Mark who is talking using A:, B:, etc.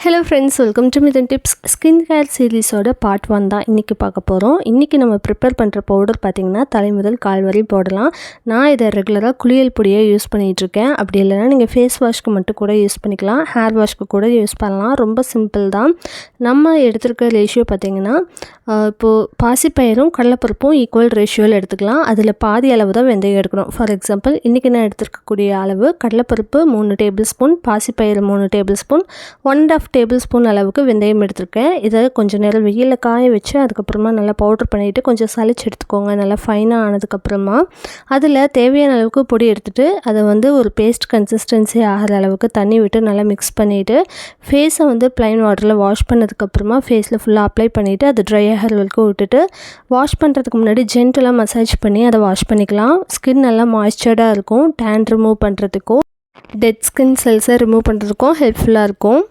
A: Hello friends, welcome to மிதன் tips. Skin care சீரீஸோட part 1 தான் இன்றைக்கி பார்க்க போகிறோம். இன்றைக்கி நம்ம ப்ரிப்பேர் பண்ணுற பவுடர் பார்த்திங்கன்னா தலை முதல் கால் வரை போடலாம். நான் இதை ரெகுலராக குளியல் பொடியாக யூஸ் பண்ணிகிட்ருக்கேன். அப்படி இல்லைனா நீங்கள் ஃபேஸ் வாஷ்க்கு மட்டும் கூட யூஸ் பண்ணிக்கலாம், ஹேர் வாஷ்க்கு கூட யூஸ் பண்ணலாம். ரொம்ப சிம்பிள் தான். நம்ம எடுத்துருக்க ரேஷியோ பார்த்திங்கன்னா இப்போது பாசிப்பயிரும் கடலைப்பருப்பும் ஈக்குவல் ரேஷியோவில் எடுத்துக்கலாம். அதில் பாதி அளவு தான் வெந்தயம் எடுக்கணும். ஃபார் எக்ஸாம்பிள் இன்றைக்கி நான் எடுத்துருக்கக்கூடிய அளவு கடலைப்பருப்பு 3 டேபிள் ஸ்பூன், பாசிப்பயிறு 3 டேபிள் ஸ்பூன், 1.5 டேபிள் ஸ்பூன் அளவுக்கு வெந்தயம் எடுத்திருக்கேன். இதை கொஞ்சம் நேரம் வெயிலில் காய வச்சு அதுக்கப்புறமா நல்லா பவுடர் பண்ணிவிட்டு கொஞ்சம் சளிச்சு எடுத்துக்கோங்க. நல்லா ஃபைனாக ஆனதுக்கப்புறமா அதில் தேவையான அளவுக்கு பொடி எடுத்துகிட்டு அதை ஒரு பேஸ்ட் கன்சிஸ்டன்சி ஆகிற அளவுக்கு தண்ணி விட்டு நல்லா மிக்ஸ் பண்ணிவிட்டு ஃபேஸை ப்ளைன் வாட்டரில் வாஷ் பண்ணதுக்கப்புறமா ஃபேஸில் ஃபுல்லாக அப்ளை பண்ணிவிட்டு அது ட்ரை ஆகிற வரைக்கும் விட்டுட்டு வாஷ் பண்ணுறதுக்கு முன்னாடி ஜென்டலாக மசாஜ் பண்ணி அதை வாஷ் பண்ணிக்கலாம். ஸ்கின் நல்லா மாய்ஸ்சர்டாக இருக்கும். டேன் ரிமூவ் பண்ணுறதுக்கும் டெட் ஸ்கின் செல்ஸை ரிமூவ் பண்ணுறதுக்கும் ஹெல்ப்ஃபுல்லாக இருக்கும்.